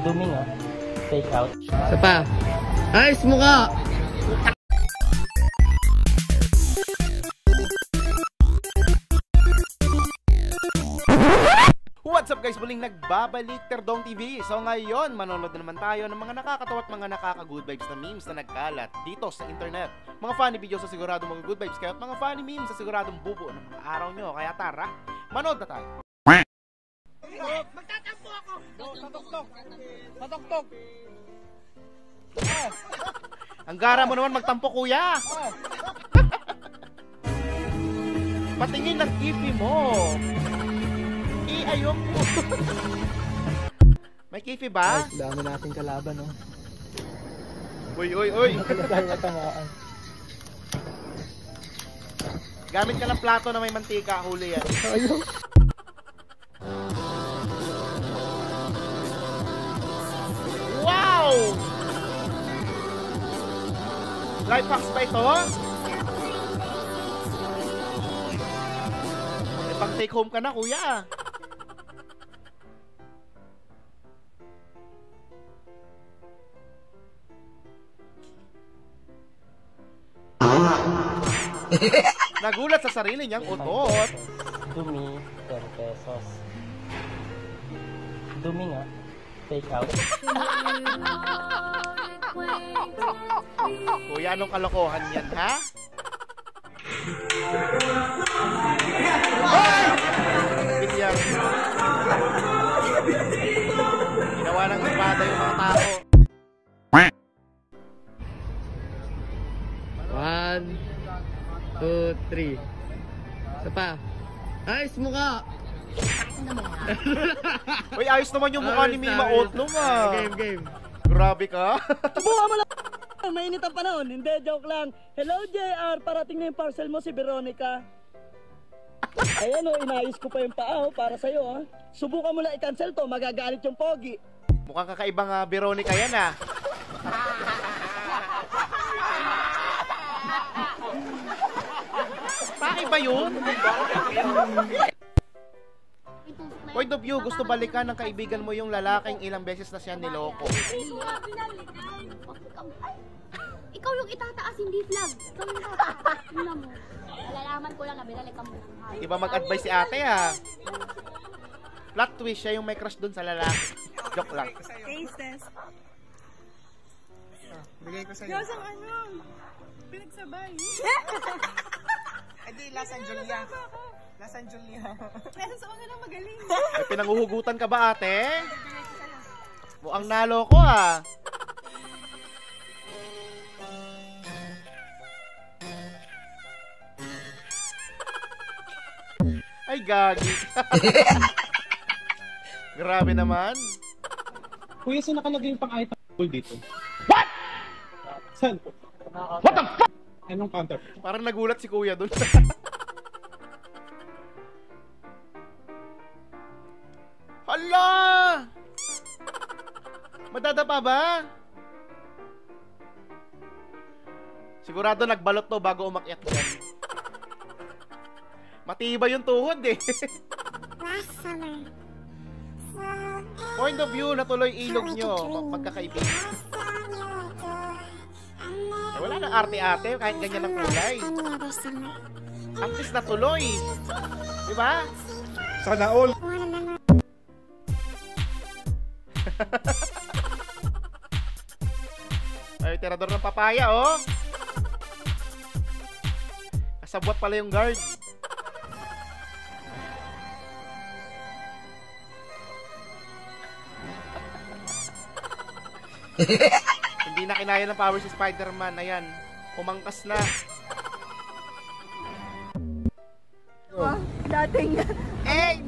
Dumi nga. Take out. Isa pa. Ayos mo ka! What's up guys? Muling nagbabalik Terdong TV. So ngayon, manonood na naman tayo ng mga nakakatawa at mga nakaka-good vibes na memes na nagkalat dito sa internet. Mga funny videos sa siguradong mga good vibes kayo at mga funny memes sa siguradong bubuo ng mga araw nyo. Kaya tara, manood na tayo. Magtatampo ako! Patok-tok! Patok-tok! Ang gara mo naman magtampo, kuya! Patingin ng kipi mo! Ayok mo! May kifi ba? Ay, dami nating kalaban, no? Uy, uy, uy! Gamit ka ng plato na may mantika, huli yan. Ayok! Wow! Life hacks ba ito? May pang take home ka na, kuya. Nagulat sa sarili niyang utot. Dumi, 10 pesos. Dumi nga. Take out. Kuya, anong kalokohan yan, ha? Bilyar. Ginawa ng espada yung mga tao. 1, 2, 3. Isa pa. Ayos mo ka! Uy, ayos naman yung mukha ni Mima Otlong, ah. Game. Grabe ka. Buha mo lang! Mainit ang panahon. Hindi, joke lang. Hello, JR. Parating na yung parcel mo si Veronica. Ayan o, inayos ko pa yung paa para sa'yo, ha. Subukan mo lang i-cancel to, magagalit yung pogi. Mukhang kakaibang Veronica yan, ah. Pakaiba yun? Point of view, gusto balikan ng kaibigan mo yung lalaking ilang beses na siya niloko. Ikaw yung itataas, hindi vlog. Ikaw yung itataas. Tingnan mo. Malalaman ko lang na binalikan mo lang. Iba mag-advise si ate, ha. Plot twist, siya yung may crush dun sa lalaki. Joke lang. Taste test. Bigay ko sa'yo. Yosang ano? Pinagsabay. Hindi, Lasan Julia. Lasan Julia. Nasa sa una lang magaling. May pinanguhugutan ka ba, ate? Mukhang nalo ko, ha. Ay, gagi. Grabe naman. Kuya, saan nakalagay yung pang-item dito? What? Saan? What the fuck? Anong counter? Parang nagulat si kuya dun. Hala! Madadapa ba? Sigurado nagbalot to bago umakyat dyan. Matibay yung tuhod eh. Point of view, natuloy ilog nyo magkakaibigan. Eh, wala nang arte-arte kahit ganyan ang kulay. At least natuloy. Diba? Sana all! Ay, tirador ng papaya, oh. Kasabwat pala yung guard. Hindi na kinaya ng power si Spider-Man. Ayan, pumangkas na.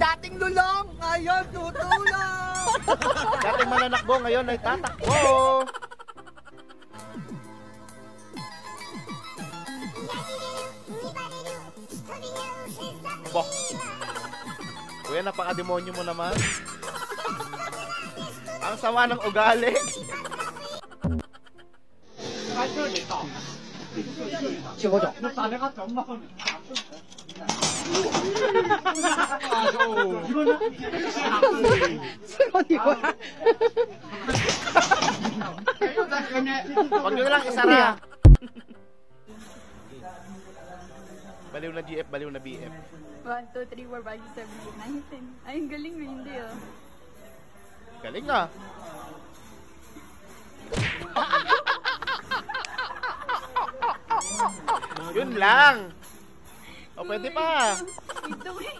Dating lulong, ngayon tutulong! Dating mananakbo, ngayon ay tatakbo. Bo. Kuya, napaka-demonyo mo naman. Ang sama ng ugali. Huwag nyo na lang isara. Baliw na GF, baliw na BF. 1, 2, 3, 4, 5, 6, 7, 8, 9, 10. Ay, ang galing mo, hindi oh. Galing ah. Yun lang. O, pwede pa. Ito eh.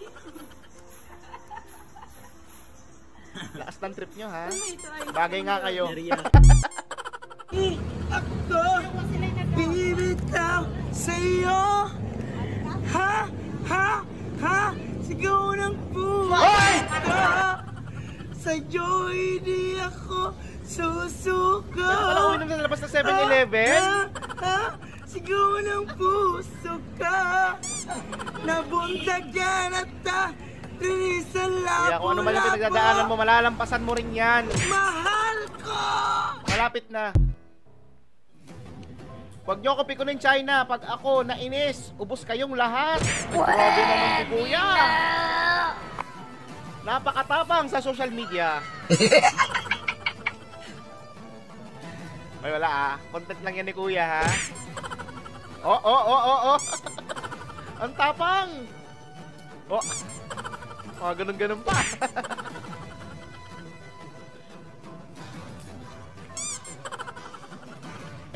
Lakas ng trip nyo, ha? Ito ay. Bagay nga kayo. Ako, bibitaw sa'yo. Ha? Ha? Ha? Sigaw ng puso. Sa'yo hindi ako susuko. Wala ko na labas ng 7-Eleven. Ha? Sigaw ng puso ka. Nabuntagan at sa Kaya kung ano man yung pinagdadaanan mo, malalampasan mo rin yan. Mahal ko! Malapit na. Huwag nyo ako pikunin China. Pag ako nainis, ubos kayong lahat. Grabe naman si Kuya. Napakatapang sa social media. Ay, wala ah. Content lang yan ni Kuya, ha? Oh. Ang tapang. Oh. Oh, ganun-ganun pa.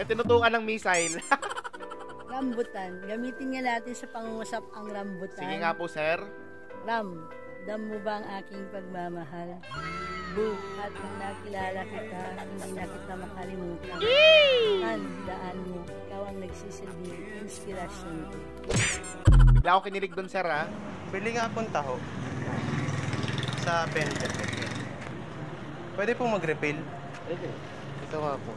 Tinutukan ng missile. Rambutan. Gamitin nga natin sa pangungusap ang rambutan. Sige nga po, sir. Ram, dam mo ba ang aking pagmamahal? Bu, at nang nakilala kita, hindi na kita makalimutan. Tandaan mo, ikaw ang nagsisilbing inspirasyon ko. Bigla ako kinilig dun, sir, ha? Bili nga akong taho sa vendor. Pwede pong mag-refill? Pwede. Ito nga po.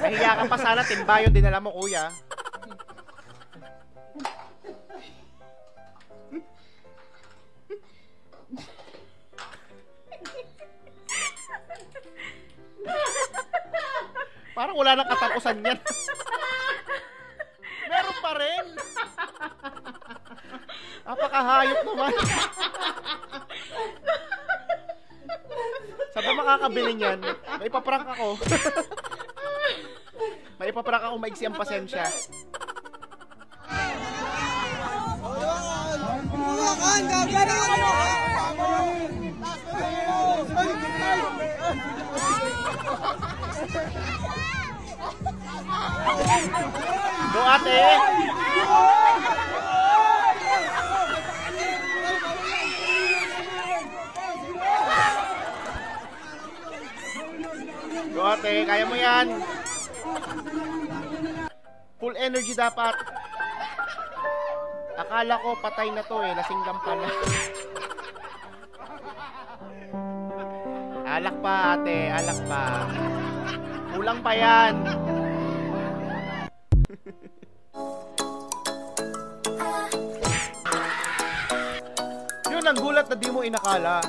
Mahiya ka pa sana, timbayo din alam mo, Kuya. Parang wala nang katapusan yan. Meron pa rin. Napakahayop naman. Saan ba makakabili niyan? May paprank ako. May paprank ako, maiksi ang pasensya. Go ate! Go ate, kaya mo yan. Full energy dapat. Akala ko patay na to eh, lasing lang pala. Alak pa ate, alak pa. Kulang pa yan. Yun ang gulat na di mo inakala.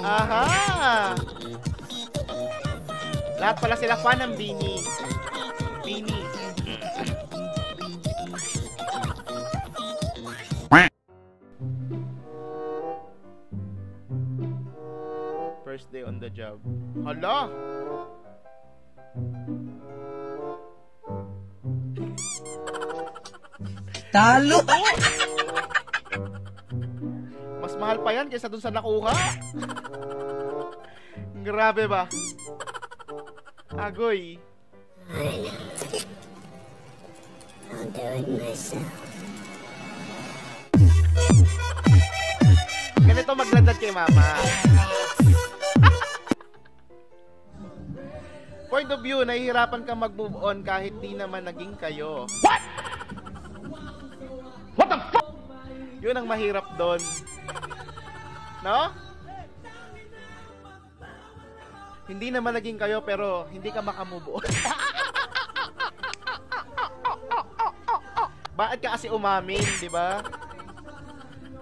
Aha! Lahat pala sila fan ng Bini. Bini. First day on the job. Hala! Talo! Mas mahal pa yan kaysa dun sa nakuha. Grabe ba? Agoy. I'll do it myself. Ganito maglandad kay mama. Point of view, nahihirapan ka mag-move on kahit di naman naging kayo. What? What the fuck? Yun ang mahirap doon. No? Hindi naman naging kayo pero hindi ka makamove on. Bakit ka kasi umamin, di ba?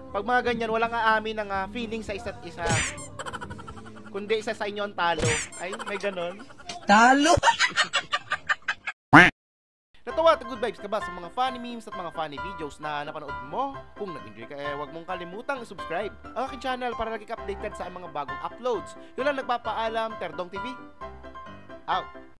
Pag mga ganyan, walang aamin ng feeling sa isa't isa. Kundi isa sa inyo ang talo. Ay, may ganon. Talo! Natawa at good vibes ka ba sa mga funny memes at mga funny videos na napanood mo? Kung nag-enjoy ka, huwag mong kalimutang i-subscribe ang aking channel para lagi ka updated sa mga bagong uploads. Yun lang, nagpapaalam, Terdong TV. Out!